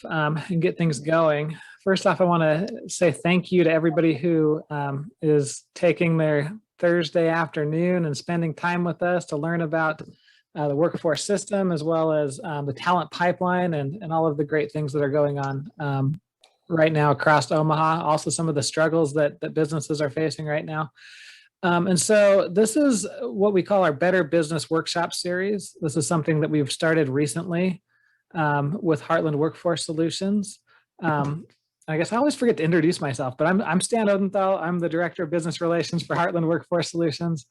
And get things going. First off, I want to say thank you to everybody who is taking their Thursday afternoon and spending time with us to learn about the workforce system, as well as the talent pipeline and all of the great things that are going on right now across Omaha. Also, some of the struggles that businesses are facing right now. And so this is what we call our Better Business Workshop Series. This is something that we've started recently with Heartland Workforce Solutions. I guess I always forget to introduce myself, but I'm Stan Odenthal. I'm the Director of Business Relations for Heartland Workforce Solutions.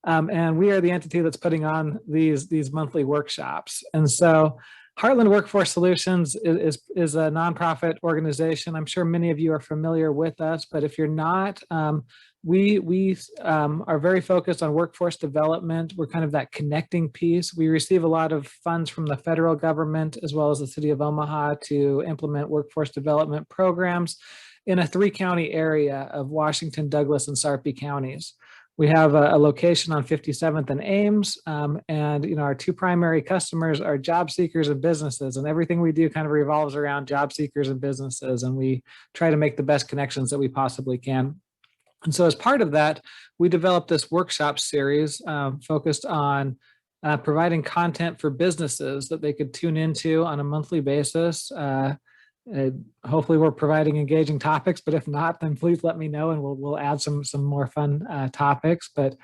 And we are the entity that's putting on these monthly workshops. And so Heartland Workforce Solutions is a nonprofit organization. I'm sure many of you are familiar with us, but if you're not, we are very focused on workforce development. We're kind of that connecting piece. We receive a lot of funds from the federal government as well as the city of Omaha to implement workforce development programs in a 3-county area of Washington, Douglas, and Sarpy counties. We have a location on 57th and Ames, and our 2 primary customers are job seekers and businesses, and everything we do kind of revolves around job seekers and businesses, and we try to make the best connections that we possibly can. And so as part of that, we developed this workshop series focused on providing content for businesses that they could tune into on a monthly basis. Hopefully we're providing engaging topics, but if not, then please let me know and we'll add some more fun topics. But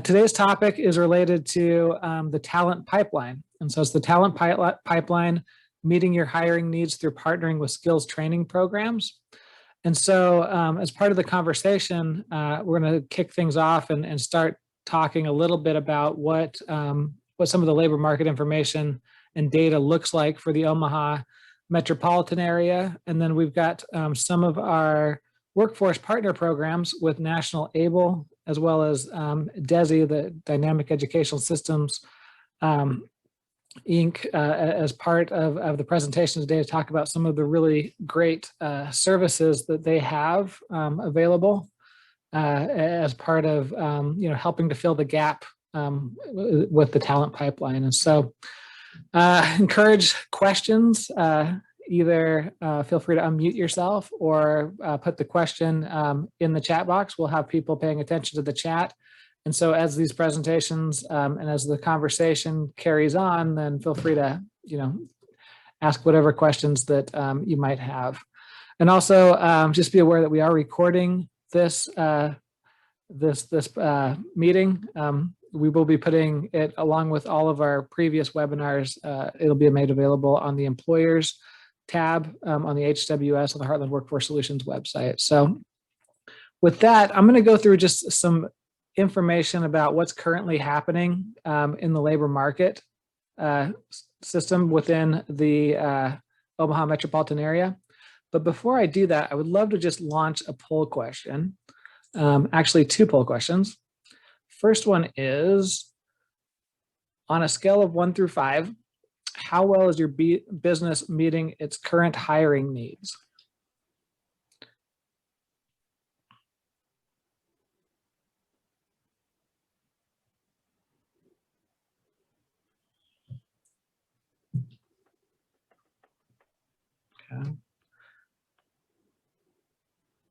today's topic is related to the talent pipeline. And so it's the talent pipeline, meeting your hiring needs through partnering with skills training programs. And so as part of the conversation, we're going to kick things off and start talking a little bit about what some of the labor market information and data looks like for the Omaha metropolitan area. And then we've got some of our workforce partner programs with National ABLE, as well as DESI, the Dynamic Educational Systems Inc., as part of the presentation today to talk about some of the really great services that they have available as part of helping to fill the gap with the talent pipeline. And so encourage questions. Either feel free to unmute yourself or put the question in the chat box. We'll have people paying attention to the chat. And so as these presentations and as the conversation carries on, then feel free to, ask whatever questions that you might have. And also just be aware that we are recording this meeting. We will be putting it along with all of our previous webinars. It'll be made available on the employers tab on the HWS on the Heartland Workforce Solutions website. So with that, I'm going to go through just some information about what's currently happening in the labor market system within the Omaha metropolitan area. But before I do that, I would love to just launch a poll question. Actually, 2 poll questions. First one is, on a scale of 1 through 5, how well is your business meeting its current hiring needs? Okay.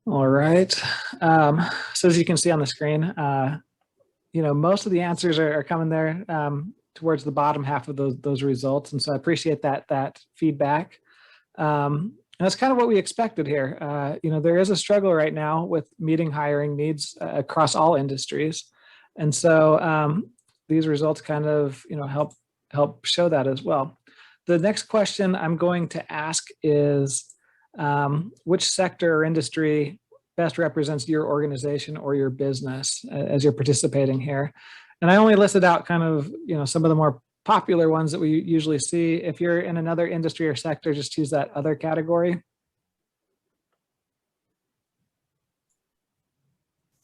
All right. So as you can see on the screen, most of the answers are coming there towards the bottom half of those results. And so I appreciate that feedback. And that's kind of what we expected here. There is a struggle right now with meeting hiring needs across all industries. And so these results kind of, help show that as well. The next question I'm going to ask is, which sector or industry best represents your organization or your business as you're participating here? And I only listed out kind of, some of the more popular ones that we usually see. If you're in another industry or sector, just choose that other category.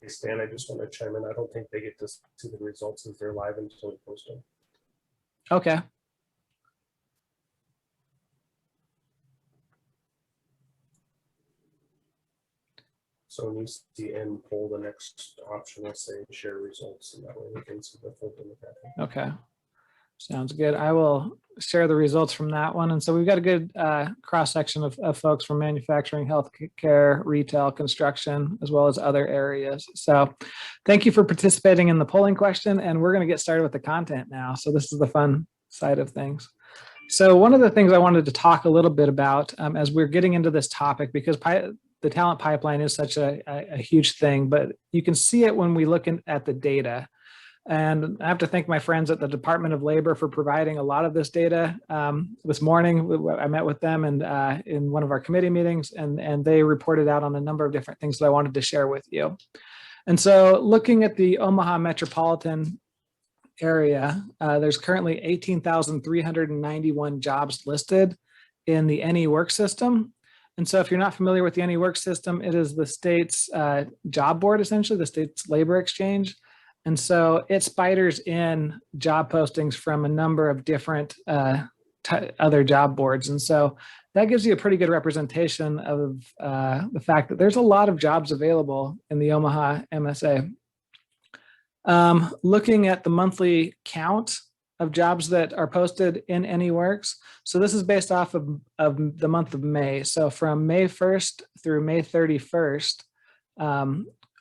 Hey Stan, I just want to chime in. I don't think they get to see the results as they're live until we post them. Okay. So when you see end poll, the next option will say share results, and that way we can see the full demographic. Okay, sounds good. I will share the results from that one. And so we've got a good cross-section of folks from manufacturing, healthcare, retail, construction, as well as other areas. So thank you for participating in the polling question, and we're going to get started with the content now. So this is the fun side of things. So one of the things I wanted to talk a little bit about as we're getting into this topic, because the talent pipeline is such a huge thing, but you can see it when we look at the data. And I have to thank my friends at the Department of Labor for providing a lot of this data. This morning, I met with them and in one of our committee meetings, and they reported out on a number of different things that I wanted to share with you. And so looking at the Omaha metropolitan area, there's currently 18,391 jobs listed in the AnyWork system. And so if you're not familiar with the AnyWork system, it is the state's job board, essentially, the state's labor exchange. And so it spiders in job postings from a number of different other job boards. And so that gives you a pretty good representation of the fact that there's a lot of jobs available in the Omaha MSA. Looking at the monthly count of jobs that are posted in AnyWorks. So this is based off of the month of May. So from May 1st through May 31st,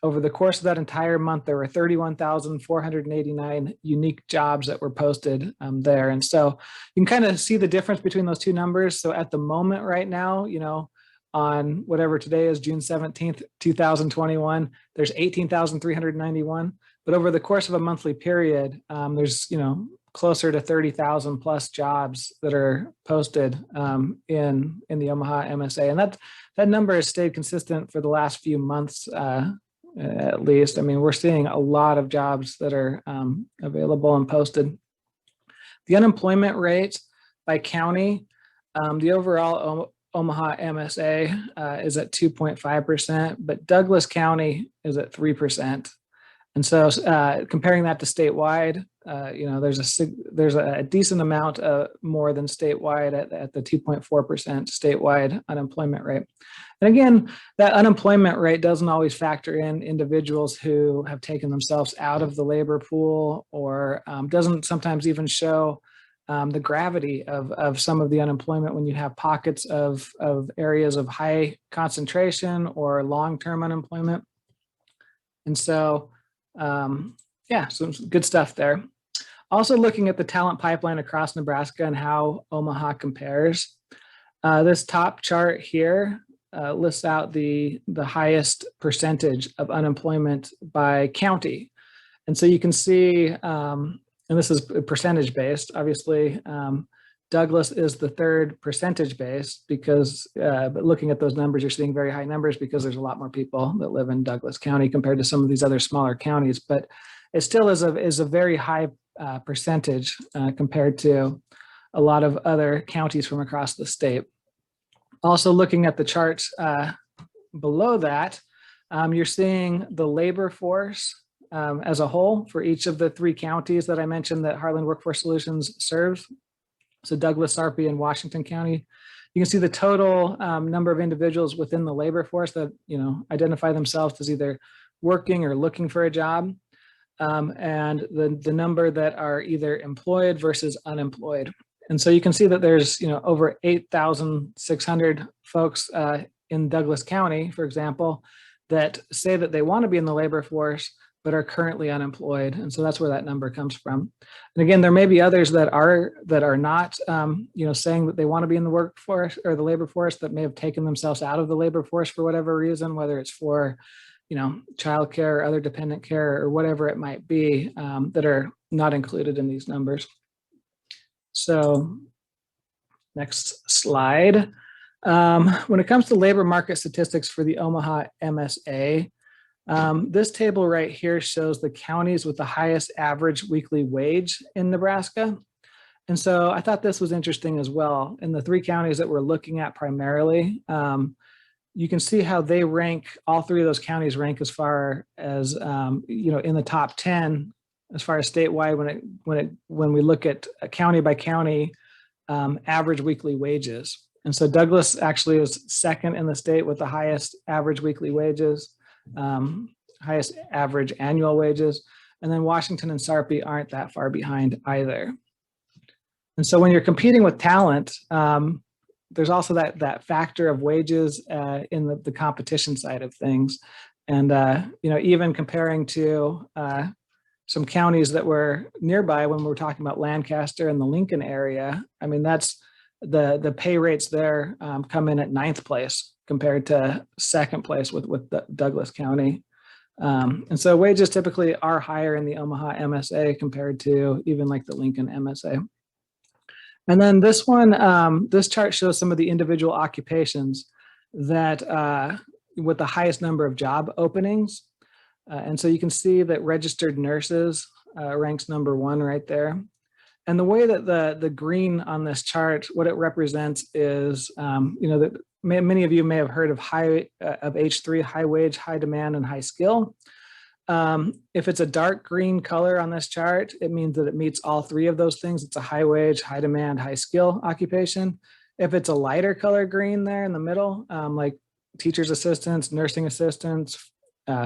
over the course of that entire month, there were 31,489 unique jobs that were posted there. And so you can kind of see the difference between those two numbers. So at the moment right now, you know, on whatever today is, June 17th, 2021, there's 18,391. But over the course of a monthly period, there's, you know, closer to 30,000 plus jobs that are posted in the Omaha MSA. And that number has stayed consistent for the last few months, at least. I mean, we're seeing a lot of jobs that are available and posted. The unemployment rate by county, the overall Omaha MSA is at 2.5%, but Douglas County is at 3%. And so comparing that to statewide, you know, there's a decent amount more than statewide at the 2.4% statewide unemployment rate. And again, that unemployment rate doesn't always factor in individuals who have taken themselves out of the labor pool, or doesn't sometimes even show the gravity of some of the unemployment when you have pockets of areas of high concentration or long-term unemployment. And so, yeah, some good stuff there. Also looking at the talent pipeline across Nebraska and how Omaha compares. This top chart here lists out the highest percentage of unemployment by county. And so you can see, and this is percentage based, obviously, Douglas is the third percentage based because, but looking at those numbers, you're seeing very high numbers because there's a lot more people that live in Douglas County compared to some of these other smaller counties, but it still is a very high percentage compared to a lot of other counties from across the state. Also looking at the charts below that, you're seeing the labor force as a whole for each of the three counties that I mentioned that Heartland Workforce Solutions serves. So Douglas, Sarpy, and Washington County. You can see the total number of individuals within the labor force that, you know, identify themselves as either working or looking for a job, and the number that are either employed versus unemployed. And so you can see that there's, you know, over 8,600 folks in Douglas County, for example, that say that they want to be in the labor force, but are currently unemployed. And so that's where that number comes from. And again, there may be others that are not, you know, saying that they want to be in the workforce or the labor force, that may have taken themselves out of the labor force for whatever reason, whether it's for, you know, childcare or other dependent care or whatever it might be, that are not included in these numbers. So next slide. When it comes to labor market statistics for the Omaha MSA, this table right here shows the counties with the highest average weekly wage in Nebraska. And so I thought this was interesting as well. In the three counties that we're looking at primarily, you can see how they rank, all three of those counties rank as far as, you know, in the top 10, as far as statewide, when we look at county by county average weekly wages. And so Douglas actually is second in the state with the highest average weekly wages, highest average annual wages. And then Washington and Sarpy aren't that far behind either. And so when you're competing with talent, there's also that factor of wages in the competition side of things. And, even comparing to some counties that were nearby when we were talking about Lancaster and the Lincoln area, I mean, that's the pay rates there come in at 9th place compared to 2nd place with Douglas County. And so wages typically are higher in the Omaha MSA compared to even like the Lincoln MSA. And then this one, this chart shows some of the individual occupations that with the highest number of job openings. And so you can see that registered nurses ranks number 1 right there. And the way that the green on this chart, what it represents is, that many of you may have heard of H3, high wage, high demand, and high skill. If it's a dark green color on this chart, it means that it meets all 3 of those things. It's a high wage, high demand, high skill occupation. If it's a lighter color green there in the middle, like teacher's assistants, nursing assistants,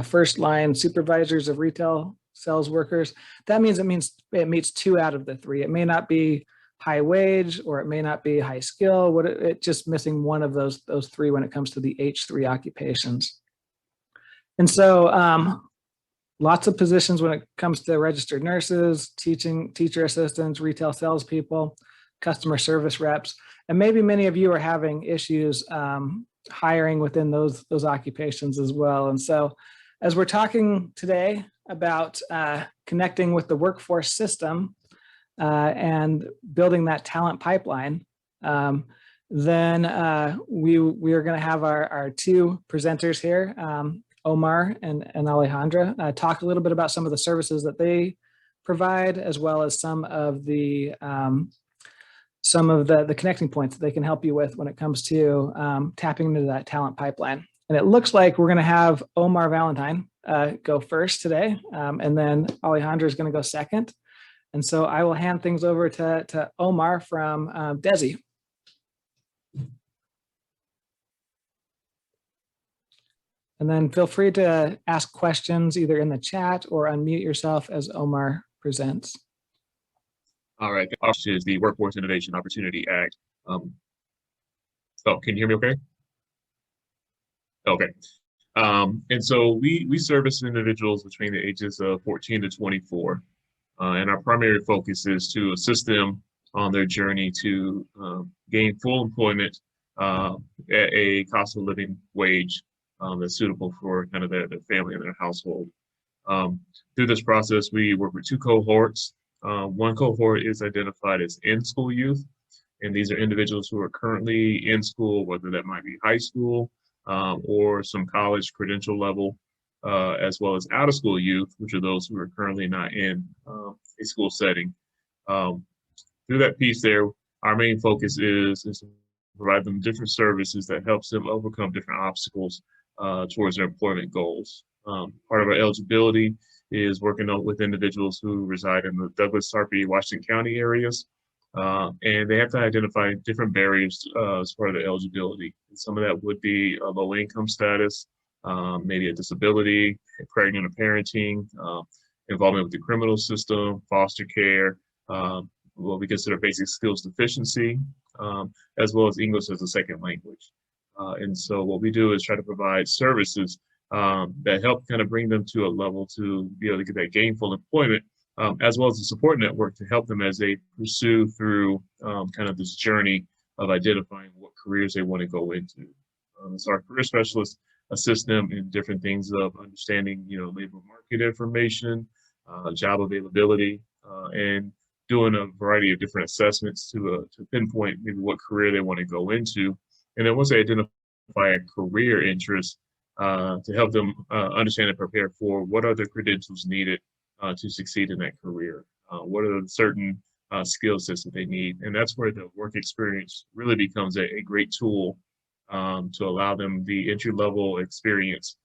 first line supervisors of retail sales workers, that means it meets 2 out of the 3. It may not be high wage or it may not be high skill. It's just missing one of those 3 when it comes to the H3 occupations. And so lots of positions when it comes to registered nurses, teacher assistants, retail salespeople, customer service reps, and maybe many of you are having issues hiring within those occupations as well. And so as we're talking today about connecting with the workforce system and building that talent pipeline, then we are going to have our 2 presenters here, Omar and Alejandra, talk a little bit about some of the services that they provide, as well as some of the connecting points that they can help you with when it comes to tapping into that talent pipeline. And it looks like we're going to have Omar Valentine go first today, and then Alejandra is going to go second. And so I will hand things over to Omar from DESI. And then feel free to ask questions either in the chat or unmute yourself as Omar presents. All right, the is the Workforce Innovation Opportunity Act. So can you hear me okay? Okay. And so we service individuals between the ages of 14 to 24. And our primary focus is to assist them on their journey to gain full employment at a cost of living wage that's suitable for kind of their family and their household. Through this process, we work with 2 cohorts. One cohort is identified as in-school youth, and these are individuals who are currently in school, whether that might be high school or some college credential level, as well as out-of-school youth, which are those who are currently not in a school setting. Through that piece there, our main focus is to provide them different services that helps them overcome different obstacles towards their employment goals. Part of our eligibility is working with individuals who reside in the Douglas, Sarpy, Washington County areas. And they have to identify different barriers as part of the eligibility. And some of that would be a low income status, maybe a disability, pregnant or parenting, involvement with the criminal system, foster care, what we consider basic skills deficiency, as well as English as a second language. And so what we do is try to provide services that help kind of bring them to a level to be able to get that gainful employment, as well as a support network to help them as they pursue through kind of this journey of identifying what careers they want to go into. So our career specialists assist them in different things of understanding, labor market information, job availability, and doing a variety of different assessments to pinpoint maybe what career they want to go into. And then once they identify a career interest, to help them understand and prepare for what are the credentials needed to succeed in that career. What are the certain skill sets that they need? And that's where the work experience really becomes a great tool to allow them the entry-level experience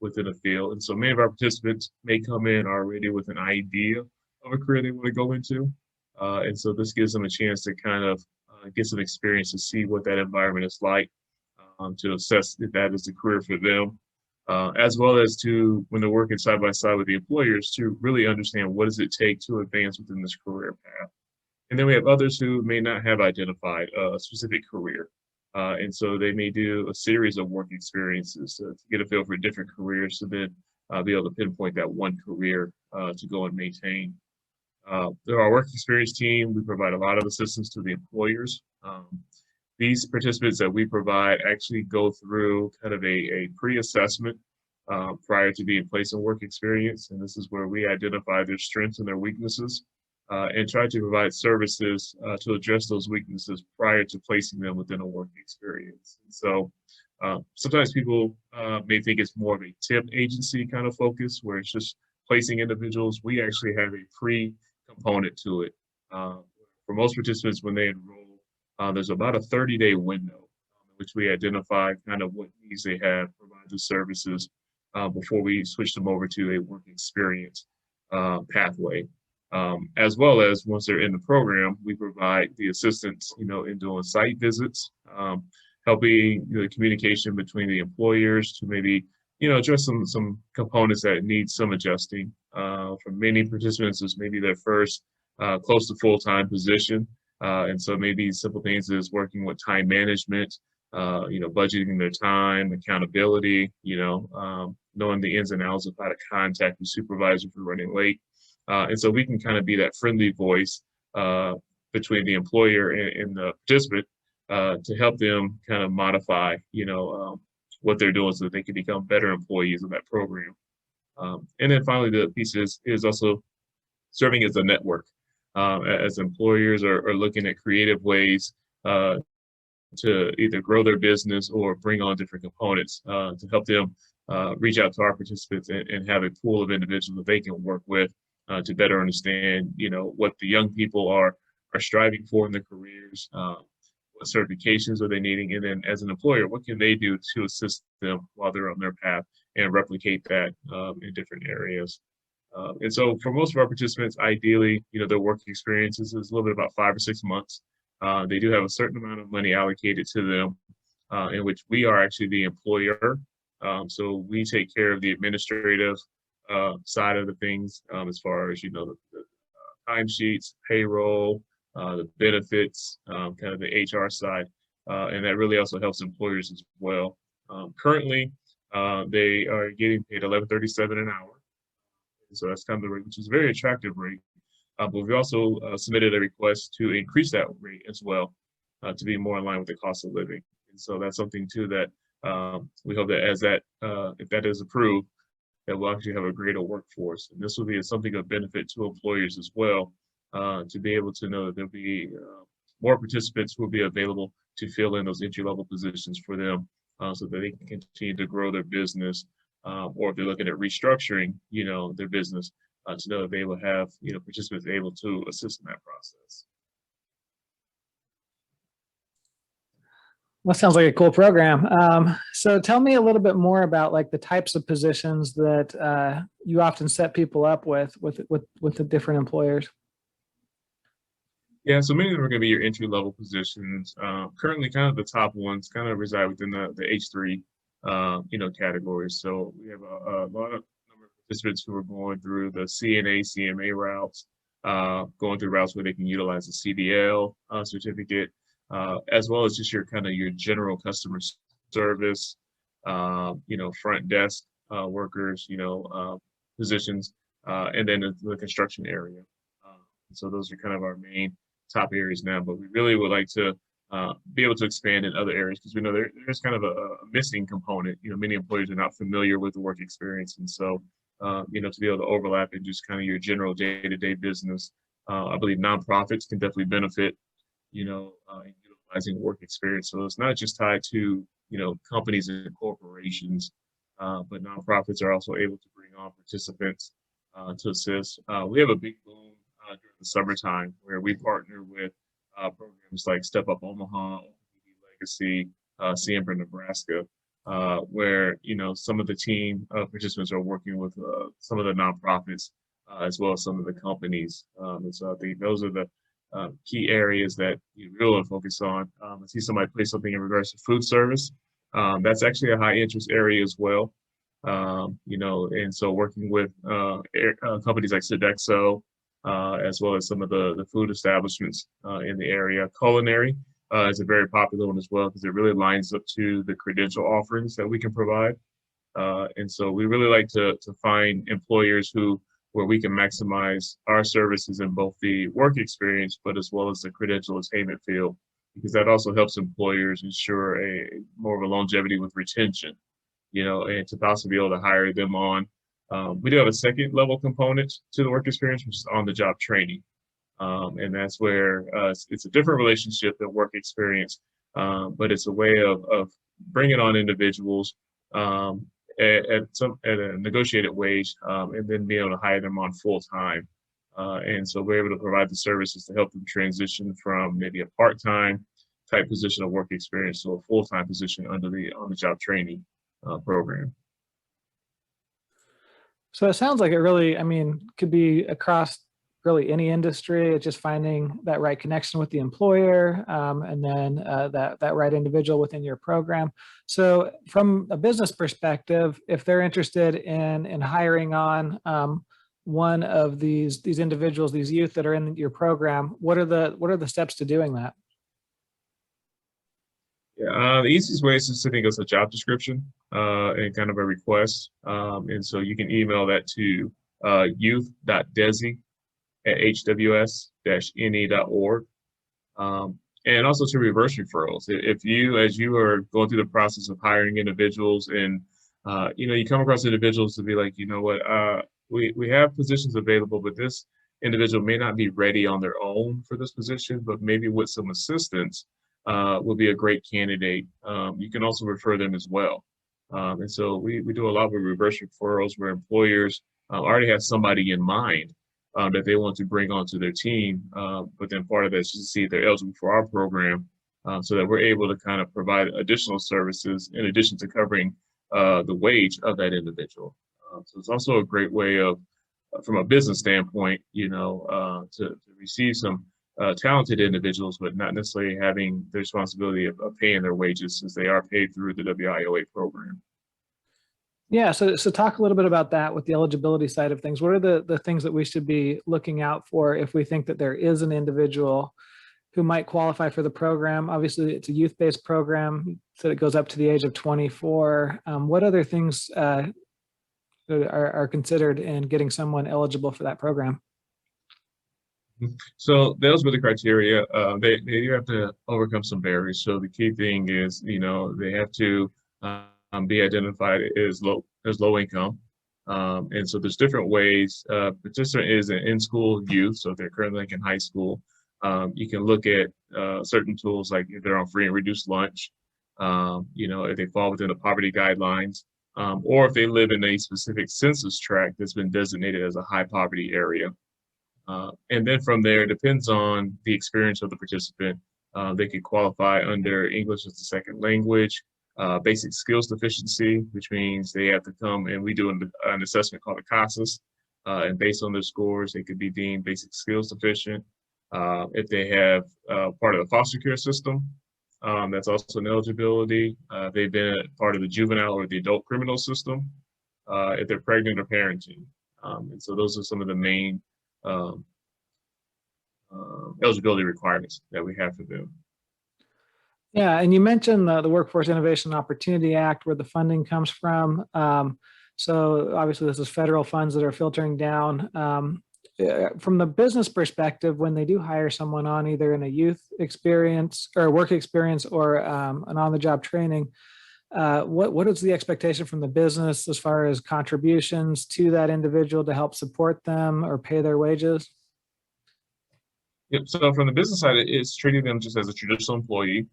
within a field. And so many of our participants may come in already with an idea of a career they want to go into. And so this gives them a chance to kind of get some experience to see what that environment is like, to assess if that is the career for them, as well as to, when they're working side by side with the employers, to really understand what does it take to advance within this career path. And then we have others who may not have identified a specific career. And so they may do a series of work experiences to get a feel for different careers to then be able to pinpoint that one career to go and maintain. Through our work experience team, we provide a lot of assistance to the employers. These participants that we provide actually go through kind of a pre-assessment prior to being placed in work experience. And this is where we identify their strengths and their weaknesses and try to provide services to address those weaknesses prior to placing them within a work experience. And so sometimes people may think it's more of a tip agency kind of focus where it's just placing individuals. We actually have a pre-component to it. For most participants, when they enroll, there's about a 30-day window in which we identify kind of what needs they have, provide the services before we switch them over to a work experience pathway. As well as once they're in the program, we provide the assistance, in doing site visits, helping the communication between the employers to maybe, address some components that need some adjusting. For many participants, it's maybe their first close to full-time position. And so maybe simple things is working with time management, budgeting their time, accountability, knowing the ins and outs of how to contact the supervisor for running late. And so we can kind of be that friendly voice between the employer and the participant to help them kind of modify, what they're doing so that they can become better employees of that program. And then finally, the piece is also serving as a network. As employers are looking at creative ways to either grow their business or bring on different components to help them reach out to our participants and have a pool of individuals that they can work with to better understand, what the young people are striving for in their careers, what certifications are they needing, and then as an employer, what can they do to assist them while they're on their path and replicate that in different areas. And so for most of our participants, ideally, their work experiences is a little bit about 5 or 6 months. They do have a certain amount of money allocated to them in which we are actually the employer. So we take care of the administrative side of the things as far as, the timesheets, payroll, the benefits, kind of the HR side. And that really also helps employers as well. Currently, they are getting paid $11.37 an hour. So that's kind of the rate, which is a very attractive rate. But we've also submitted a request to increase that rate as well to be more in line with the cost of living. And so that's something too that we hope that if that is approved, that we'll actually have a greater workforce. And this will be something of benefit to employers as well, to be able to know that there'll be more participants who will be available to fill in those entry-level positions for them so that they can continue to grow their business. Or if they're looking at restructuring, their business, to know that they will have, participants able to assist in that process. Well, sounds like a cool program. So tell me a little bit more about like the types of positions that you often set people up with the different employers. Yeah, so many of them are going to be your entry-level positions. Currently, kind of the top ones kind of reside within the H3 categories. So we have a lot of number of participants who are going through the CNA, CMA routes, going through routes where they can utilize the CDL certificate, as well as just your general customer service, front desk workers, positions, and then the construction area. So those are kind of our main top areas now, but we really would like to be able to expand in other areas because we know there's kind of a missing component. Many employers are not familiar with the work experience. And so, to be able to overlap in just kind of your general day-to-day business, I believe nonprofits can definitely benefit, in utilizing work experience. So it's not just tied to, companies and corporations, but nonprofits are also able to bring on participants to assist. We have a big boom during the summertime where we partner with programs like Step Up Omaha, Legacy, Siembra, Nebraska, where some of the team participants are working with some of the nonprofits as well as some of the companies. And so I think those are the key areas that you really want to focus on. I see somebody play something in regards to food service. That's actually a high interest area as well. And so working with companies like Sodexo, as well as some of the food establishments in the area. Culinary is a very popular one as well because it really lines up to the credential offerings that we can provide. And so we really like to find employers where we can maximize our services in both the work experience, but as well as the credential attainment field, because that also helps employers ensure more of a longevity with retention, and to possibly be able to hire them on. We do have a second level component to the work experience, which is on the job training. And that's where it's a different relationship than work experience, but it's a way of bringing on individuals at a negotiated wage, and then be able to hire them on full time. And so we're able to provide the services to help them transition from maybe a part-time type position of work experience to a full-time position on the job training program. So it sounds like it really, could be across really any industry. It's just finding that right connection with the employer, and then that right individual within your program. So from a business perspective, if they're interested in hiring on one of these individuals, these youth that are in your program, what are the steps to doing that? Yeah, the easiest way is just sending us a job description and kind of a request. And so you can email that to youth.desi@hws-ne.org. And also to reverse referrals. If you, as you are going through the process of hiring individuals and, you come across individuals to be like, we have positions available, but this individual may not be ready on their own for this position, but maybe with some assistance will be a great candidate. You can also refer them as well. And so we do a lot with reverse referrals where employers already have somebody in mind that they want to bring onto their team. But then part of that is just to see if they're eligible for our program, so that we're able to kind of provide additional services in addition to covering the wage of that individual. So it's also a great way of, from a business standpoint, to receive some talented individuals, but not necessarily having the responsibility of paying their wages, since they are paid through the WIOA program. Yeah, so talk a little bit about that with the eligibility side of things. What are the things that we should be looking out for if we think that there is an individual who might qualify for the program? Obviously, it's a youth-based program, so it goes up to the age of 24. What other things are considered in getting someone eligible for that program? So those were the criteria. They have to overcome some barriers. So the key thing is, they have to be identified as low income. And so there's different ways. Participant is an in-school youth, so if they're currently in high school. You can look at certain tools like if they're on free and reduced lunch, if they fall within the poverty guidelines, or if they live in a specific census tract that's been designated as a high poverty area. And then from there, it depends on the experience of the participant. They could qualify under English as a second language, basic skills deficiency, which means they have to come and we do an assessment called a CASAS. And based on their scores, they could be deemed basic skills deficient. If they have part of the foster care system, that's also an eligibility. They've been part of the juvenile or the adult criminal system, if they're pregnant or parenting. And so those are some of the main eligibility requirements that we have for them. Yeah, and you mentioned the Workforce Innovation Opportunity Act, where the funding comes from. So obviously this is federal funds that are filtering down. From the business perspective, when they do hire someone on either in a youth experience or work experience or an on-the-job training, what is the expectation from the business as far as contributions to that individual to help support them or pay their wages? Yep. So from the business side, it's treating them just as a traditional employee,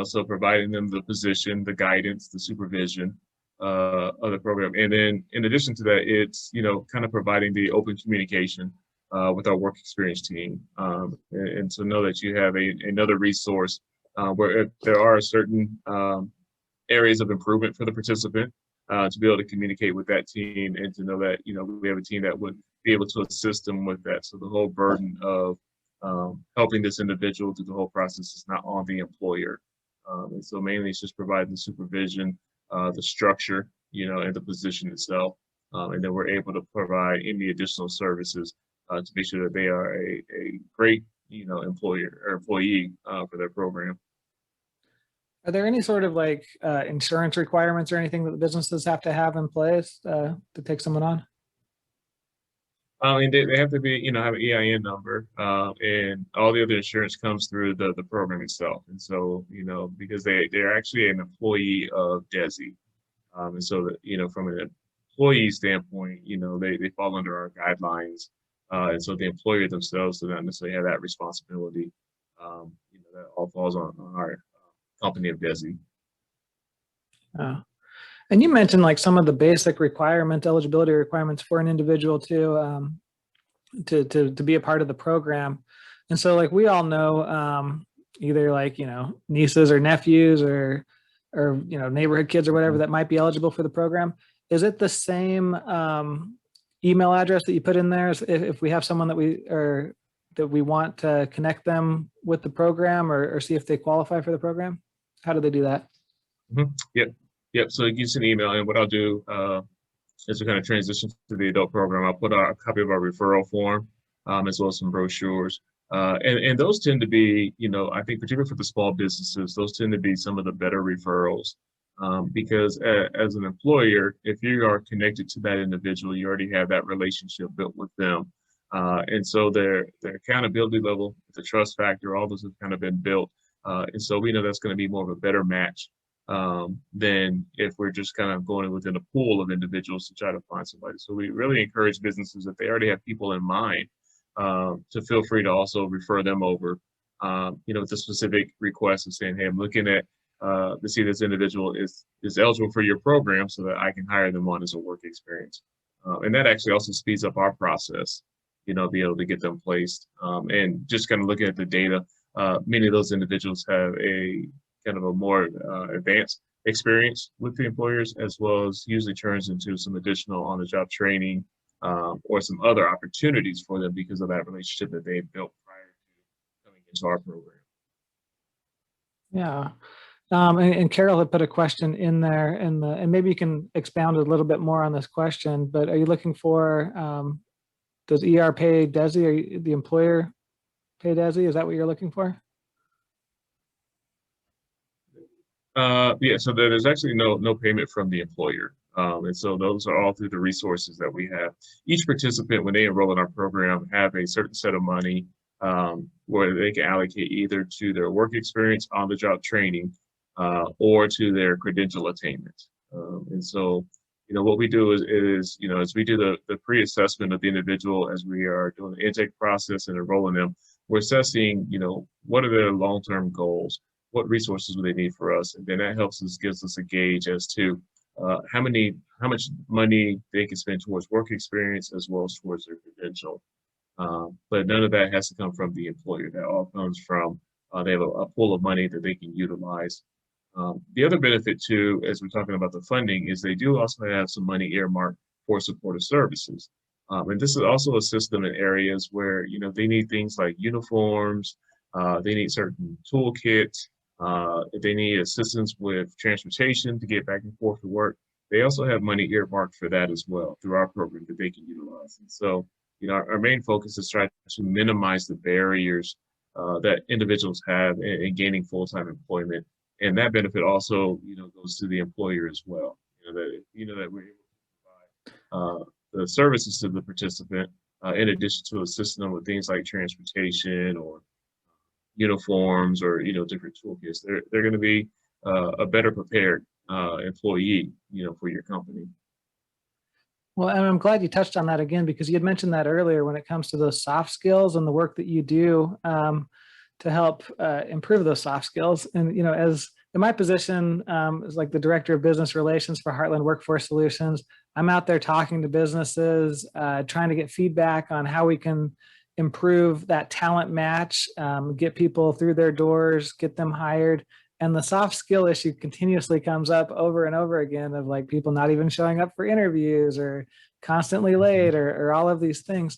so providing them the position, the guidance, the supervision of the program. And then in addition to that, it's, kind of providing the open communication with our work experience team. And to know that you have another resource where if there are certain areas of improvement for the participant, to be able to communicate with that team and to know that, we have a team that would be able to assist them with that. So the whole burden of helping this individual through the whole process is not on the employer. And so mainly it's just providing the supervision, the structure, and the position itself. And then we're able to provide any additional services to make sure that they are a great, employer or employee for their program. Are there any sort of like insurance requirements or anything that the businesses have to have in place to take someone on? I mean, they have to be, have an EIN number, and all the other insurance comes through the program itself. And so, because they're actually an employee of DESI. And so that, from an employee standpoint, they fall under our guidelines. And so the employer themselves do not necessarily have that responsibility. That all falls on our company of DESI. And you mentioned like some of the basic eligibility requirements for an individual to be a part of the program. And so like we all know either like, nieces or nephews or neighborhood kids or whatever that might be eligible for the program. Is it the same email address that you put in there if we have someone that we want to connect them with the program or see if they qualify for the program? How do they do that? Mm-hmm. Yep. So it gives an email, and what I'll do as we kind of transition to the adult program, I'll put a copy of our referral form as well as some brochures. And those tend to be, I think particularly for the small businesses, those tend to be some of the better referrals because as an employer, if you are connected to that individual, you already have that relationship built with them. And so their accountability level, the trust factor, all those have kind of been built. And so we know that's going to be more of a better match than if we're just kind of going within a pool of individuals to try to find somebody. So we really encourage businesses, if they already have people in mind, to feel free to also refer them over, with a specific request of saying, hey, I'm looking at to see this individual is eligible for your program so that I can hire them on as a work experience. And that actually also speeds up our process, be able to get them placed. And just kind of looking at the data, many of those individuals have a kind of a more advanced experience with the employers, as well as usually turns into some additional on-the-job training or some other opportunities for them because of that relationship that they've built prior to coming into our program. Yeah. And Carol had put a question in there and maybe you can expound a little bit more on this question, but are you looking for, does ER pay DESI or the employer pay DESI? Is that what you're looking for? Yeah, so there's actually no payment from the employer. And so those are all through the resources that we have. Each participant, when they enroll in our program, have a certain set of money where they can allocate either to their work experience, on-the-job training, or to their credential attainment. And so, what we do is as we do the pre-assessment of the individual as we are doing the intake process and enrolling them, we're assessing, what are their long-term goals? What resources would they need for us? And then that gives us a gauge as to how much money they can spend towards work experience as well as towards their credential. But none of that has to come from the employer. That all comes from they have a pool of money that they can utilize. The other benefit too, as we're talking about the funding, is they do also have some money earmarked for supportive services. And this is also a system in areas where, they need things like uniforms, they need certain toolkits, if they need assistance with transportation to get back and forth to work. They also have money earmarked for that as well through our program that they can utilize. And so, our main focus is trying to minimize the barriers that individuals have in gaining full-time employment. And that benefit also, goes to the employer as well. That we're able to provide the services to the participant in addition to assisting them with things like transportation or uniforms or different toolkits. They're going to be a better prepared employee, for your company. Well, and I'm glad you touched on that again, because you had mentioned that earlier when it comes to those soft skills and the work that you do to help improve those soft skills. And, as in my position as like the Director of Business Relations for Heartland Workforce Solutions, I'm out there talking to businesses, trying to get feedback on how we can improve that talent match, get people through their doors, get them hired. And the soft skill issue continuously comes up over and over again of like people not even showing up for interviews or constantly late or all of these things.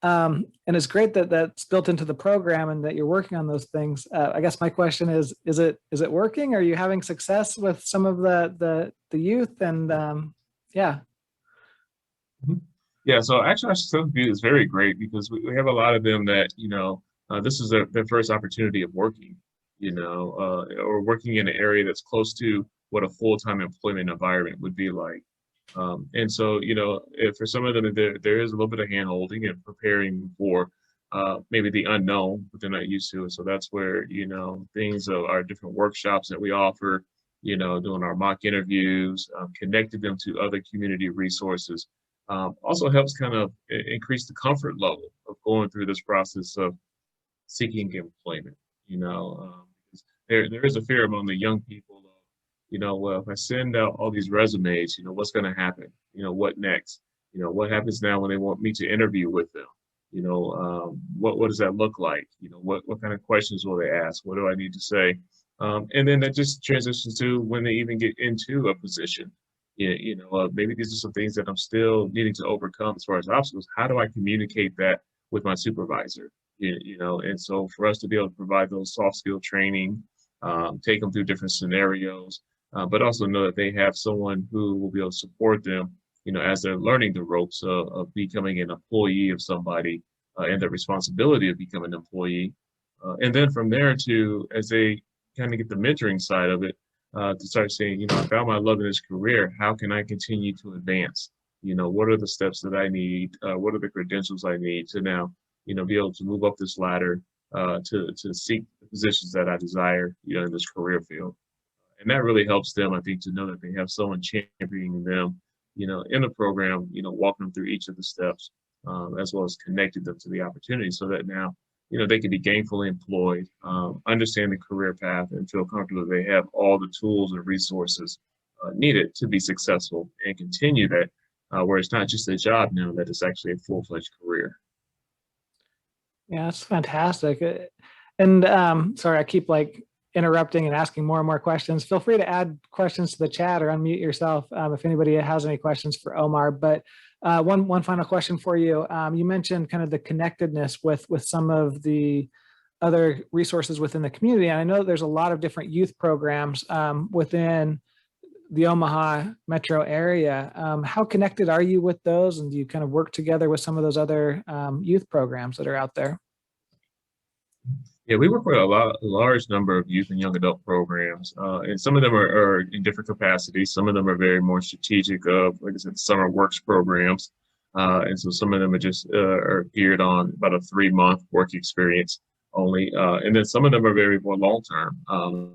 And it's great that that's built into the program and that you're working on those things. I guess my question is it working? Are you having success with some of the youth? And yeah. Yeah, so actually our student view is very great because we have a lot of them that, this is their first opportunity of working, or working in an area that's close to what a full-time employment environment would be like. And so, if for some of them, there is a little bit of hand-holding and preparing for maybe the unknown, but they're not used to it. So that's where, things of our different workshops that we offer, doing our mock interviews, connecting them to other community resources, also helps kind of increase the comfort level of going through this process of seeking employment. Because there is a fear among the young people of, well, if I send out all these resumes, what's going to happen? What next? What happens now when they want me to interview with them? What does that look like? What kind of questions will they ask? What do I need to say? And then that just transitions to when they even get into a position. Maybe these are some things that I'm still needing to overcome as far as obstacles. How do I communicate that with my supervisor? And so for us to be able to provide those soft skill training, take them through different scenarios, but also know that they have someone who will be able to support them, as they're learning the ropes of becoming an employee of somebody, and the responsibility of becoming an employee. And then from there as they kind of get the mentoring side of it, to start saying, I found my love in this career. How can I continue to advance? What are the steps that I need? What are the credentials I need to now, be able to move up this ladder, to seek the positions that I desire, in this career field. And that really helps them, I think, to know that they have someone championing them, in the program, walking them through each of the steps, as well as connecting them to the opportunity so that now, they can be gainfully employed, understand the career path, and feel comfortable that they have all the tools and resources needed to be successful and continue that, where it's not just a job now, that it's actually a full-fledged career. Yeah, that's fantastic. And sorry, I keep interrupting and asking more and more questions. Feel free to add questions to the chat or unmute yourself if anybody has any questions for Omar. But one final question for you. You mentioned kind of the connectedness with some of the other resources within the community. And I know there's a lot of different youth programs within the Omaha metro area. How connected are you with those? And do you kind of work together with some of those other youth programs that are out there? Yeah, we work with a large number of youth and young adult programs, and some of them are in different capacities. Some of them are very more strategic of, like I said, summer works programs. And so some of them are just are geared on about a 3-month work experience only. And then some of them are very more long-term,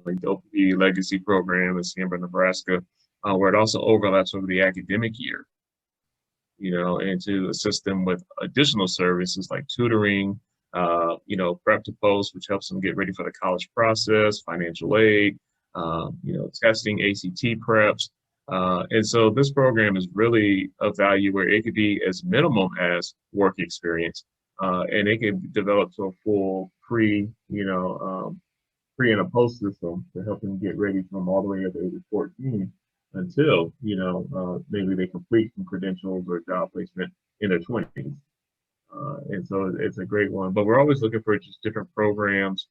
like the OPP Legacy program in Sambor, Nebraska, where it also overlaps over the academic year, and to assist them with additional services like tutoring, prep to post, which helps them get ready for the college process, financial aid, testing, ACT preps. And so this program is really of value where it could be as minimum as work experience, and it can develop to a full pre and a post system to help them get ready from all the way up to age 14 until, maybe they complete some credentials or job placement in their 20s. And so it's a great one, but we're always looking for just different programs,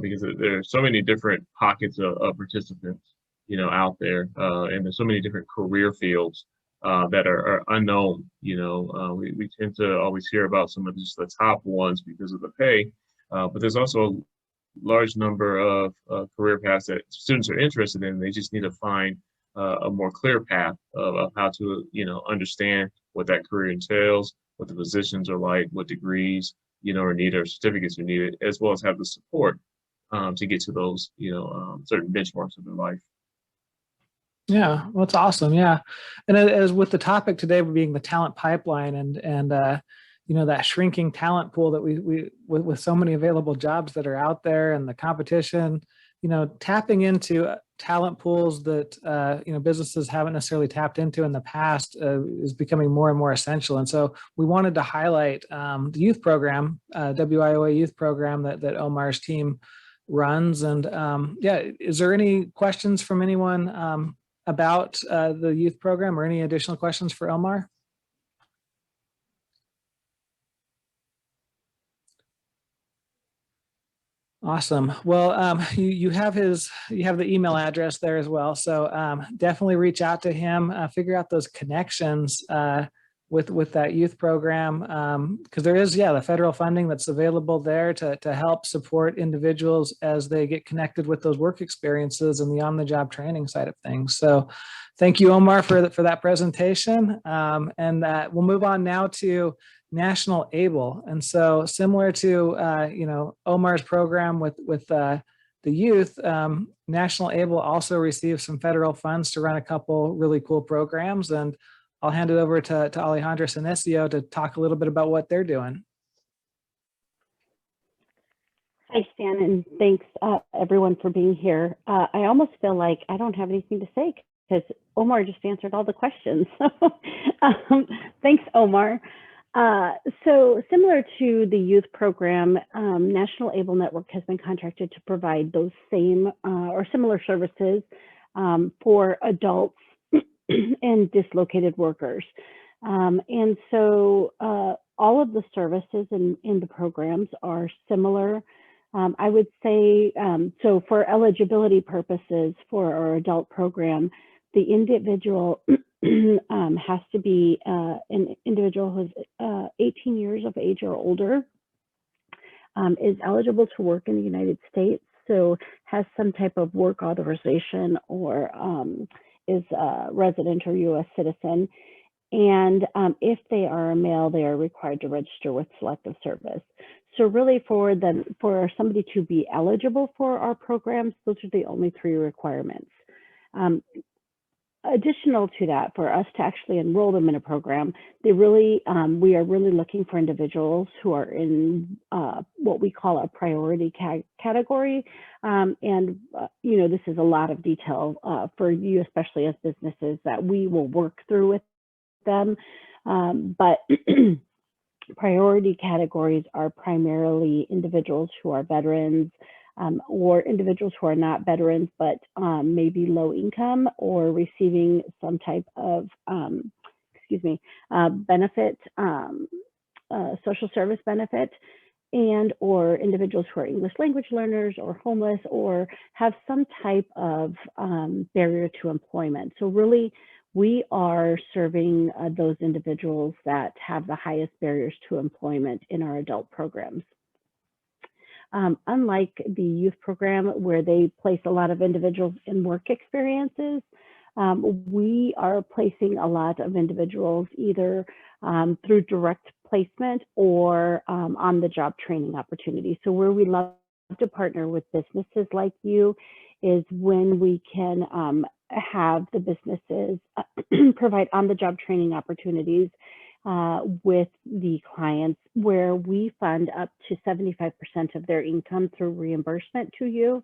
because there are so many different pockets of participants, out there, and there's so many different career fields that are unknown. We tend to always hear about some of just the top ones because of the pay, but there's also a large number of career paths that students are interested in. They just need to find a more clear path of how to, understand what that career entails, what the positions are like, what degrees, are needed or certificates are needed, as well as have the support to get to those, certain benchmarks of their life. Yeah, well, that's awesome. Yeah. And as with the topic today being the talent pipeline and that shrinking talent pool that we with so many available jobs that are out there and the competition, tapping into talent pools that, businesses haven't necessarily tapped into in the past is becoming more and more essential. And so we wanted to highlight the youth program, WIOA youth program that Omar's team runs. And is there any questions from anyone about the youth program or any additional questions for Omar? Awesome. Well, you have the email address there as well. So definitely reach out to him, figure out those connections with that youth program, because there is, the federal funding that's available there to help support individuals as they get connected with those work experiences and the on-the-job training side of things. So thank you, Omar, for that presentation. And we'll move on now to National ABLE. And so similar to, Omar's program with the youth, National ABLE also receives some federal funds to run a couple really cool programs. And I'll hand it over to Alejandra Senecio to talk a little bit about what they're doing. Hi, Stan, and thanks everyone for being here. I almost feel like I don't have anything to say because Omar just answered all the questions. Thanks, Omar. So similar to the youth program, National ABLE Network has been contracted to provide those same or similar services for adults and dislocated workers. And so all of the services in the programs are similar. I would say, so for eligibility purposes for our adult program, the individual has to be an individual who's 18 years of age or older, is eligible to work in the United States, so has some type of work authorization or is a resident or U.S. citizen. And if they are a male, they are required to register with Selective Service. So really for somebody to be eligible for our programs, those are the only 3 requirements. Additional to that, for us to actually enroll them in a program, we are really looking for individuals who are in what we call a priority category. This is a lot of detail for you, especially as businesses, that we will work through with them. But priority categories are primarily individuals who are veterans, or individuals who are not veterans, but maybe low income or receiving some type of, benefit, social service benefit, and or individuals who are English language learners or homeless or have some type of barrier to employment. So really, we are serving those individuals that have the highest barriers to employment in our adult programs. Unlike the youth program, where they place a lot of individuals in work experiences, we are placing a lot of individuals either through direct placement or on-the-job training opportunities. So where we love to partner with businesses like you is when we can have the businesses provide on-the-job training opportunities with the clients, where we fund up to 75% of their income through reimbursement to you.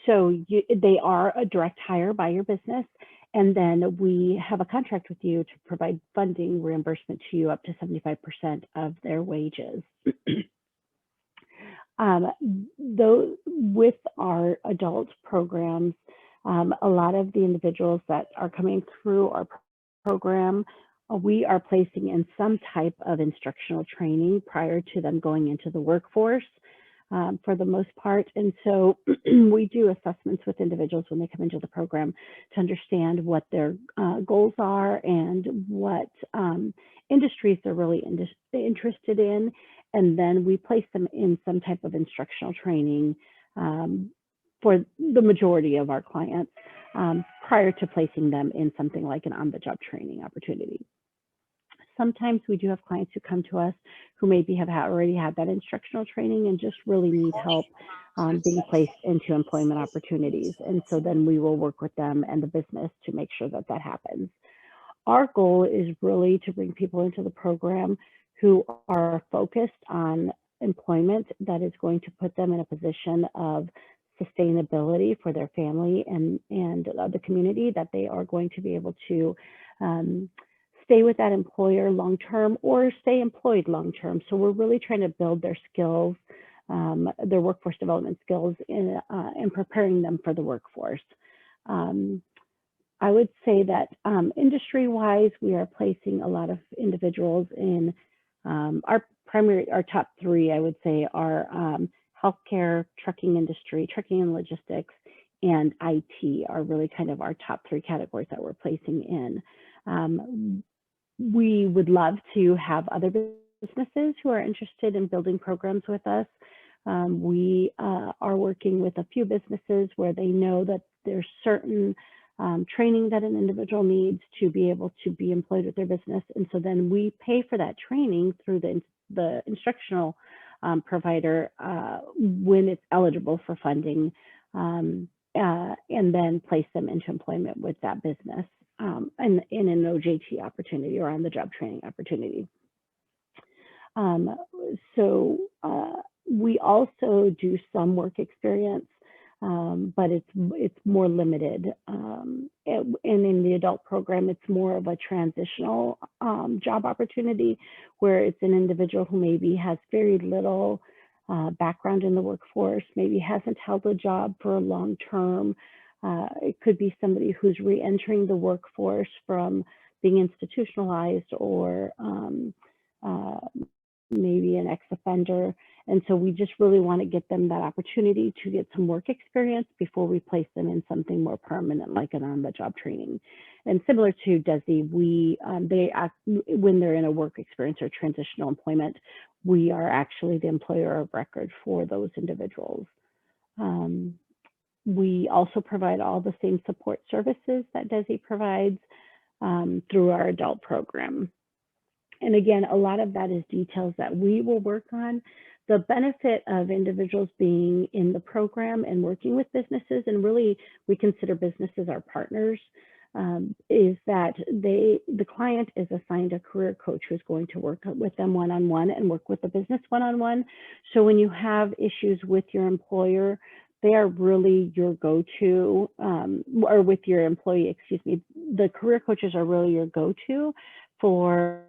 So they are a direct hire by your business, and then we have a contract with you to provide funding reimbursement to you up to 75% of their wages. Though with our adult programs, a lot of the individuals that are coming through our program, we are placing in some type of instructional training prior to them going into the workforce for the most part. And so we do assessments with individuals when they come into the program to understand what their goals are and what industries they're really interested in. And then we place them in some type of instructional training for the majority of our clients prior to placing them in something like an on-the-job training opportunity. Sometimes we do have clients who come to us who maybe have already had that instructional training and just really need help being placed into employment opportunities. And so then we will work with them and the business to make sure that that happens. Our goal is really to bring people into the program who are focused on employment that is going to put them in a position of sustainability for their family and the community, that they are going to be able to stay with that employer long-term or stay employed long-term. So we're really trying to build their skills, their workforce development skills in preparing them for the workforce. I would say that industry-wise, we are placing a lot of individuals in our top 3, I would say, are healthcare, trucking industry, trucking and logistics, and IT are really kind of our top 3 categories that we're placing in. we would love to have other businesses who are interested in building programs with us. We are working with a few businesses where they know that there's certain training that an individual needs to be able to be employed with their business. And so then we pay for that training through the instructional provider when it's eligible for funding, and then place them into employment with that business in an OJT opportunity or on the job training opportunity. So we also do some work experience, but it's more limited. And in the adult program, it's more of a transitional job opportunity where it's an individual who maybe has very little background in the workforce, maybe hasn't held a job for a long term. It could be somebody who's re-entering the workforce from being institutionalized or maybe an ex-offender. And so we just really want to get them that opportunity to get some work experience before we place them in something more permanent, like an on-the-job training. And similar to DESI, when they're in a work experience or transitional employment, we are actually the employer of record for those individuals. We also provide all the same support services that DESI provides through our adult program. And again, a lot of that is details that we will work on. The benefit of individuals being in the program and working with businesses, and really we consider businesses our partners, is that the client is assigned a career coach who's going to work with them one-on-one and work with the business one-on-one. So when you have issues with your employer, they are really your go-to, or with your employee, excuse me, the career coaches are really your go-to for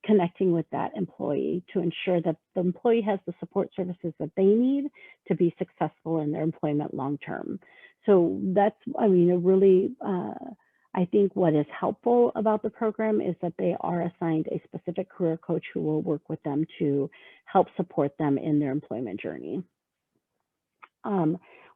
connecting with that employee to ensure that the employee has the support services that they need to be successful in their employment long-term. So that's, I mean, really, I think what is helpful about the program is that they are assigned a specific career coach who will work with them to help support them in their employment journey.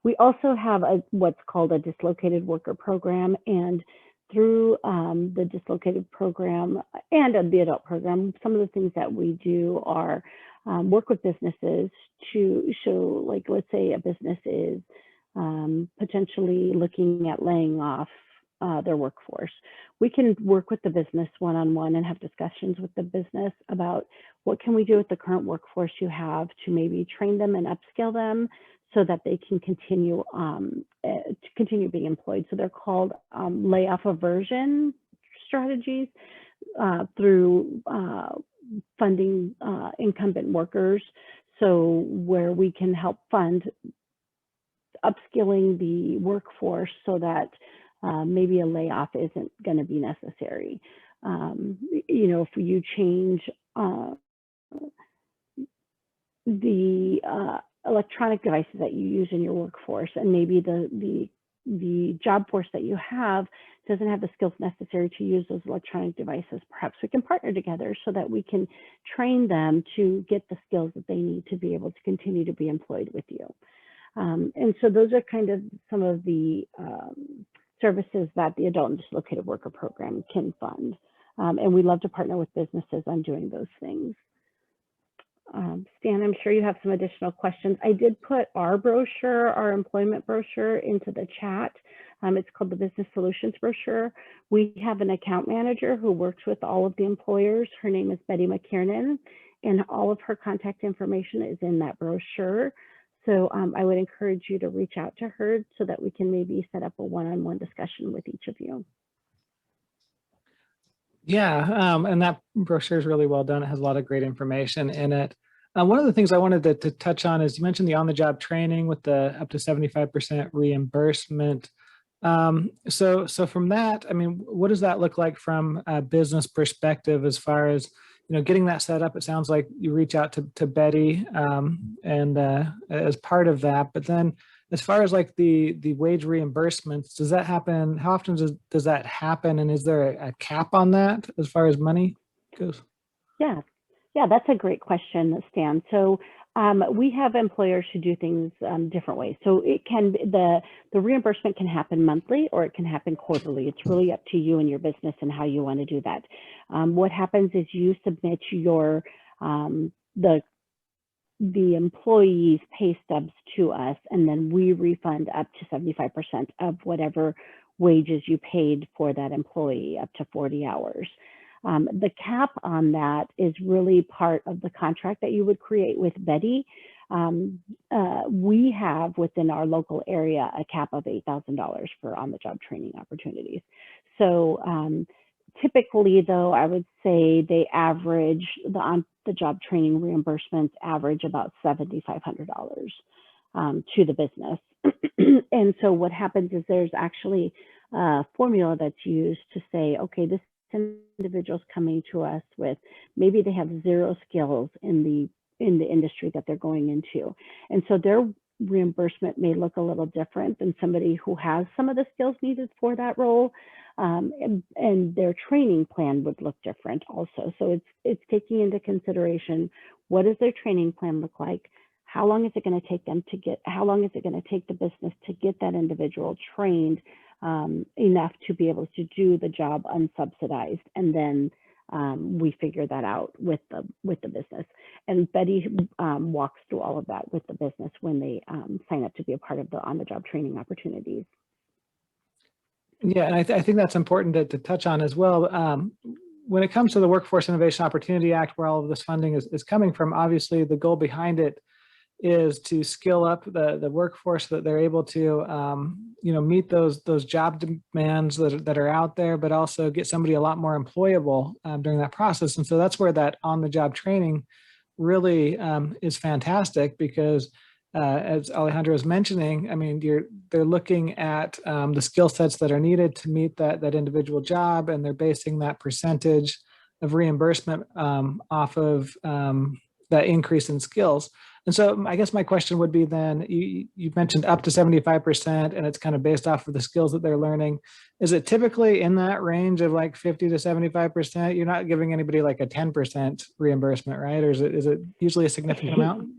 We also have what's called a dislocated worker program, and through the dislocated program and the adult program, some of the things that we do are work with businesses to show, like, let's say a business is potentially looking at laying off their workforce. We can work with the business one-on-one and have discussions with the business about what can we do with the current workforce you have to maybe train them and upskill them so that they can continue being employed. So they're called layoff aversion strategies through funding incumbent workers. So where we can help fund upskilling the workforce so that maybe a layoff isn't going to be necessary. You know, if you change the electronic devices that you use in your workforce, and maybe the job force that you have doesn't have the skills necessary to use those electronic devices, perhaps we can partner together so that we can train them to get the skills that they need to be able to continue to be employed with you. And so those are kind of some of the services that the Adult and Dislocated Worker Program can fund. And we love to partner with businesses on doing those things. Stan, I'm sure you have some additional questions. I did put our brochure, our employment brochure, into the chat. It's called the Business Solutions Brochure. We have an account manager who works with all of the employers. Her name is Betty McKiernan, and all of her contact information is in that brochure. So I would encourage you to reach out to her so that we can maybe set up a one-on-one discussion with each of you. Yeah, and that brochure is really well done. It has a lot of great information in it. One of the things I wanted to touch on is you mentioned the on-the-job training with the up to 75% reimbursement. So from that, I mean, what does that look like from a business perspective as far as, you know, getting that set up? It sounds like you reach out to Betty and as part of that, but then as far as like the wage reimbursements, does that happen? How often does that happen? And is there a cap on that as far as money goes? Yeah, that's a great question, Stan. So We have employers who do things different ways. So it can the reimbursement can happen monthly or it can happen quarterly. It's really up to you and your business and how you want to do that. What happens is you submit your the employee's pay stubs to us, and then we refund up to 75% of whatever wages you paid for that employee up to 40 hours. The cap on that is really part of the contract that you would create with Betty. We have within our local area a cap of $8,000 for on-the-job training opportunities. So typically, though, I would say they average the on-the-job training reimbursements average about $7,500 to the business. And so what happens is there's actually a formula that's used to say, okay, this individual's coming to us with maybe they have zero skills in the industry that they're going into, and so their reimbursement may look a little different than somebody who has some of the skills needed for that role, and their training plan would look different also. So it's taking into consideration, what does their training plan look like? How long is it going to take them to get? How long is it going to take the business to get that individual trained enough to be able to do the job unsubsidized? And then we figure that out with the business. And Betty walks through all of that with the business when they sign up to be a part of the on-the-job training opportunities. Yeah, and I think that's important to touch on as well. When it comes to the Workforce Innovation Opportunity Act, where all of this funding is coming from, obviously the goal behind it is to skill up the workforce so that they're able to meet those job demands that are out there, but also get somebody a lot more employable during that process. And so that's where that on-the-job training really is fantastic, because as Alejandra was mentioning, I mean, they're looking at the skill sets that are needed to meet that individual job, and they're basing that percentage of reimbursement off of that increase in skills. And so I guess my question would be then, you mentioned up to 75%, and it's kind of based off of the skills that they're learning. Is it typically in that range of like 50 to 75%? You're not giving anybody like a 10% reimbursement, right? Or is it usually a significant amount?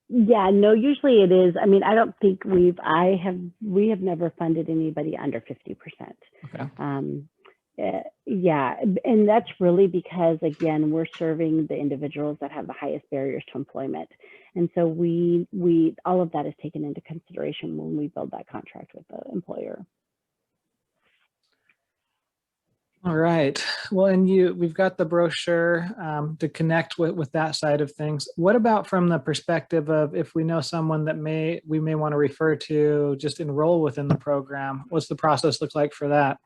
Yeah, no, usually it is. I mean, I don't think we have never funded anybody under 50%. Okay. Yeah, and that's really because, again, we're serving the individuals that have the highest barriers to employment. And so we all of that is taken into consideration when we build that contract with the employer. All right. Well, and we've got the brochure to connect with that side of things. What about from the perspective of, if we know someone that we may want to refer to just enroll within the program, what's the process look like for that?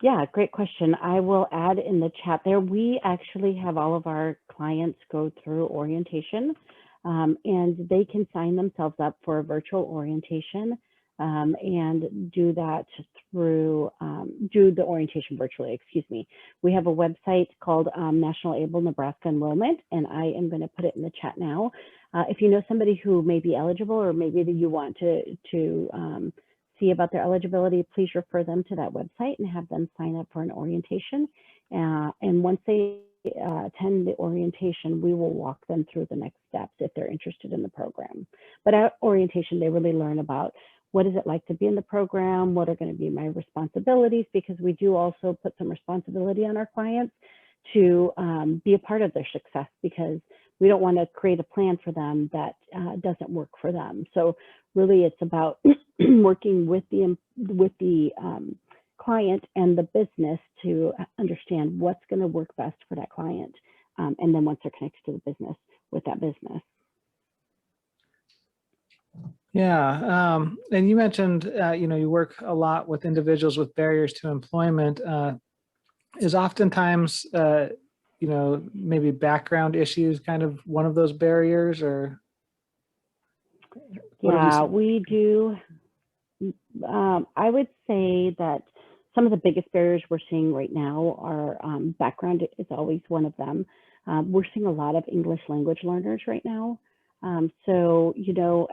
Yeah, great question. I will add in the chat there. We actually have all of our clients go through orientation, and they can sign themselves up for a virtual orientation and do that through, do the orientation virtually, excuse me. We have a website called National Able Nebraska Enrollment, and I am going to put it in the chat now. If you know somebody who may be eligible, or maybe that you want to see about their eligibility, please refer them to that website and have them sign up for an orientation. And once they attend the orientation, we will walk them through the next steps if they're interested in the program. But at orientation, they really learn about what is it like to be in the program, what are going to be my responsibilities, because we do also put some responsibility on our clients to be a part of their success, because we don't want to create a plan for them that doesn't work for them. So really it's about working with the client and the business to understand what's going to work best for that client. And then once they're connected to the business, with that business. Yeah, and you mentioned, you work a lot with individuals with barriers to employment. Is oftentimes, maybe background issues kind of one of those barriers, or? Yeah, we do. I would say that some of the biggest barriers we're seeing right now are background is always one of them. We're seeing a lot of English language learners right now. So,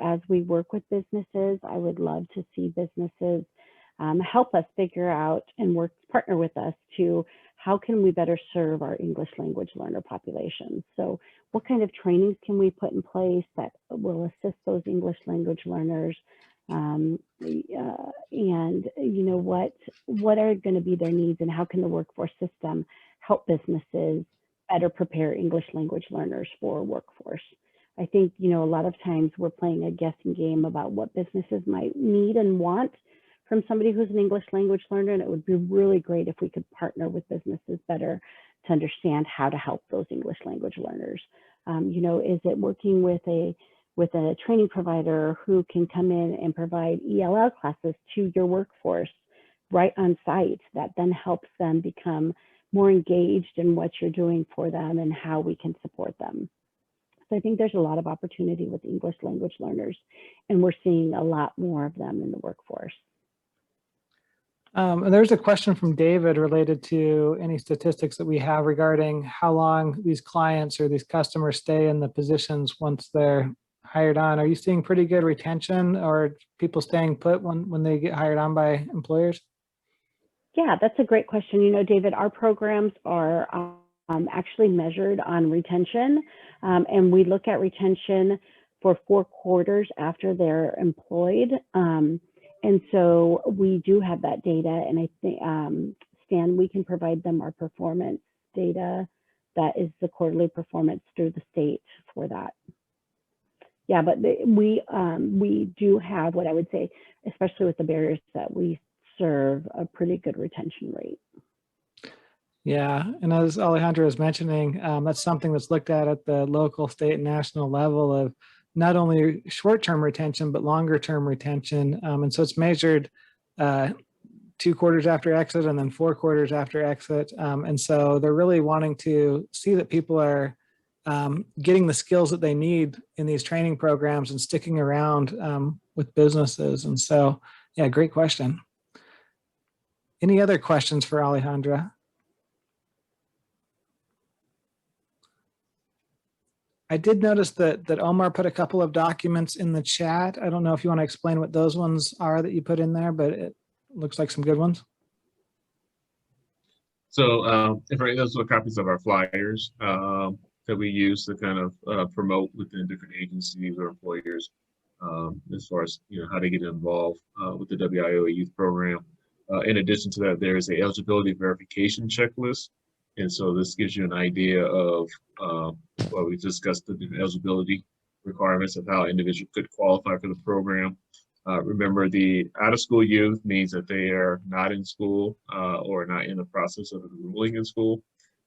as we work with businesses, I would love to see businesses help us figure out and partner with us to how can we better serve our English language learner population? So what kind of trainings can we put in place that will assist those English language learners? And you know, what are going to be their needs, and how can the workforce system help businesses better prepare English language learners for workforce? I think, you know, a lot of times we're playing a guessing game about what businesses might need and want from somebody who's an English language learner, and it would be really great if we could partner with businesses better to understand how to help those English language learners. You know, is it working with a training provider who can come in and provide ELL classes to your workforce right on site that then helps them become more engaged in what you're doing for them and how we can support them? So I think there's a lot of opportunity with English language learners, and we're seeing a lot more of them in the workforce. And there's a question from David related to any statistics that we have regarding how long these clients or these customers stay in the positions once they're hired on. Are you seeing pretty good retention, or people staying put when they get hired on by employers? Yeah, that's a great question. You know, David, our programs are actually measured on retention, and we look at retention for 4 quarters after they're employed. And so we do have that data, and I think, Stan, we can provide them our performance data. That is the quarterly performance through the state for that. Yeah, but we do have, what I would say, especially with the barriers that we serve, a pretty good retention rate. Yeah, and as Alejandra was mentioning, that's something that's looked at the local, state, and national level of not only short-term retention, but longer-term retention. And so it's measured 2 quarters after exit and then 4 quarters after exit. And so they're really wanting to see that people are getting the skills that they need in these training programs and sticking around with businesses. And so, yeah, great question. Any other questions for Alejandra? I did notice that Omar put a couple of documents in the chat. I don't know if you want to explain what those ones are that you put in there, but it looks like some good ones. So those are copies of our flyers that we use to kind of promote within different agencies or employers as far as, you know, how to get involved with the WIOA youth program. In addition to that, there is a eligibility verification checklist. And so this gives you an idea of what we discussed, the eligibility requirements of how individuals could qualify for the program. Remember, the out-of-school youth means that they are not in school or not in the process of enrolling in school.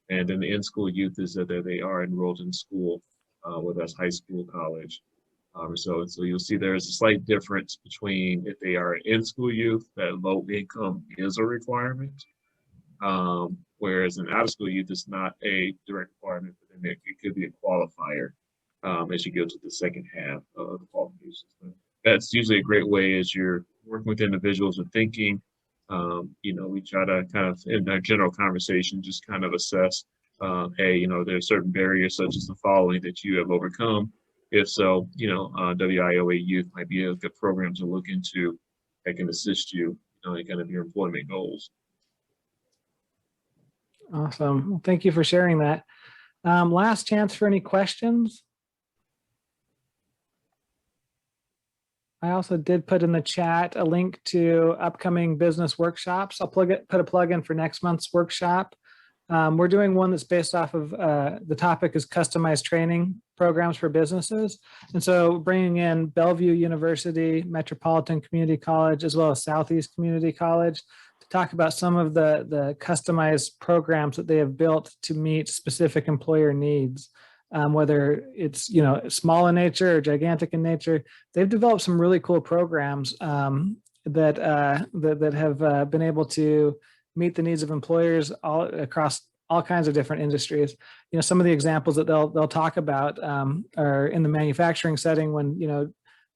And then the in-school youth is that they are enrolled in school, whether that's high school, college. So you'll see there's a slight difference between if they are in-school youth, that low income is a requirement. Whereas an out-of-school youth is not a direct requirement, but then it could be a qualifier as you go to the second half of the qualifications. But that's usually a great way as you're working with individuals and thinking. You know, we try to kind of, in our general conversation, just kind of assess, hey, you know, there are certain barriers such as the following that you have overcome. If so, you know, WIOA Youth might be a good program to look into that can assist you, in kind of your employment goals. Awesome. Well, thank you for sharing that. Last chance for any questions. I also did put in the chat a link to upcoming business workshops. I'll put a plug in for next month's workshop. We're doing one that's based off of the topic is customized training programs for businesses. And so bringing in Bellevue University, Metropolitan Community College, as well as Southeast Community College to talk about some of the customized programs that they have built to meet specific employer needs. Whether it's, you know, small in nature or gigantic in nature, they've developed some really cool programs that have been able to meet the needs of employers all across all kinds of different industries. You know, some of the examples that they'll talk about are in the manufacturing setting when,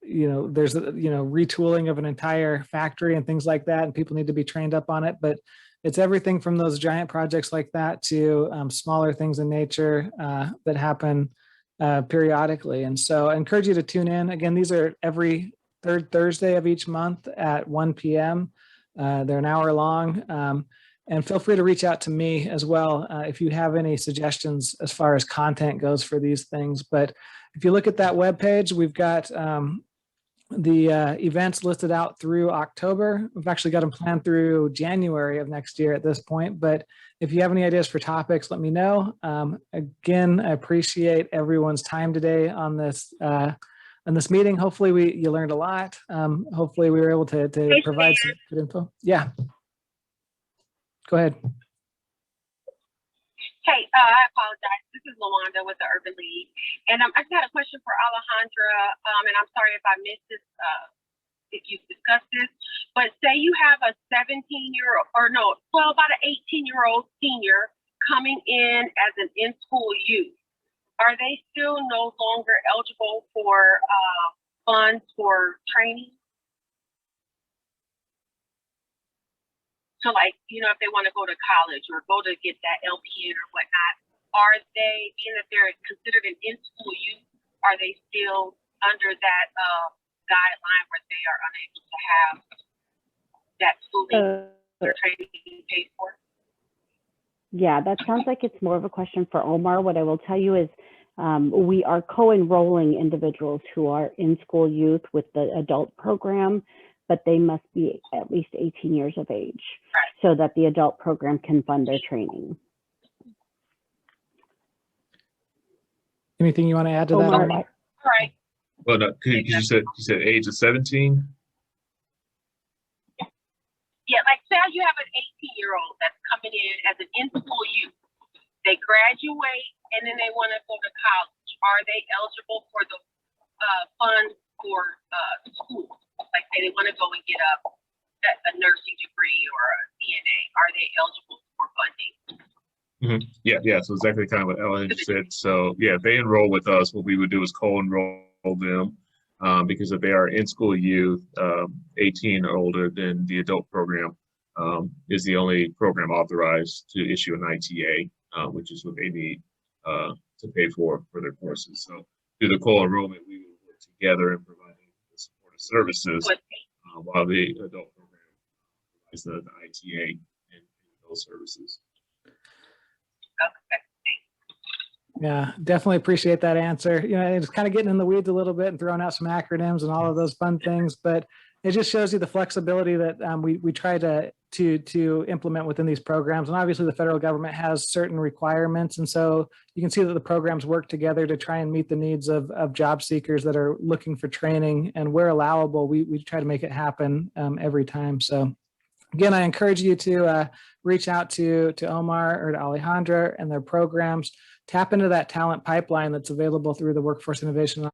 there's, retooling of an entire factory and things like that, and people need to be trained up on it. But it's everything from those giant projects like that to smaller things in nature that happen periodically. And so I encourage you to tune in. Again, these are every third Thursday of each month at 1 p.m. They're an hour long. And feel free to reach out to me as well if you have any suggestions as far as content goes for these things. But if you look at that webpage, we've got the events listed out through October. We've actually got them planned through January of next year at this point. But if you have any ideas for topics, let me know. Again, I appreciate everyone's time today on this meeting. Hopefully you learned a lot. Hopefully we were able to provide some good info. Yeah. Go ahead. Hey, I apologize. This is Lawanda with the Urban League. And I just had a question for Alejandra, and I'm sorry if I missed this, if you've discussed this, but say you have a 17-year-old, or no, well, about an 18-year-old senior coming in as an in-school youth. Are they still no longer eligible for funds for training? So like, you know, if they want to go to college or go to get that LPN or whatnot, are they, being that they're considered an in-school youth, are they still under that guideline where they are unable to have that schooling or training paid for? Yeah, that sounds like it's more of a question for Omar. What I will tell you is we are co-enrolling individuals who are in-school youth with the adult program, but they must be at least 18 years of age so that the adult program can fund their training. Anything you want to add to that? Omar, All right. Well, no, you said age of 17? Yeah, like say you have an 18-year-old that's coming in as an in-school youth. They graduate and then they want to go to college. Are they eligible for the funds for school? Like say they want to go and get a nursing degree or a CNA. Are they eligible for funding? Mm-hmm. Yeah. So exactly kind of what Ellen said. So yeah, if they enroll with us, what we would do is co-enroll them because if they are in school youth, 18 or older, then the adult program is the only program authorized to issue an ITA, which is what they need to pay for their courses. So through the co-enrollment, we will work together in providing the supportive services while the adult program provides the ITA and those services. Yeah, definitely appreciate that answer. You know, it's kind of getting in the weeds a little bit and throwing out some acronyms and all of those fun things, but it just shows you the flexibility that we try to implement within these programs. And obviously the federal government has certain requirements. And so you can see that the programs work together to try and meet the needs of job seekers that are looking for training, and where allowable, we try to make it happen every time. So again, I encourage you to reach out to Omar or to Alejandra and their programs. Tap into that talent pipeline that's available through the Workforce Innovation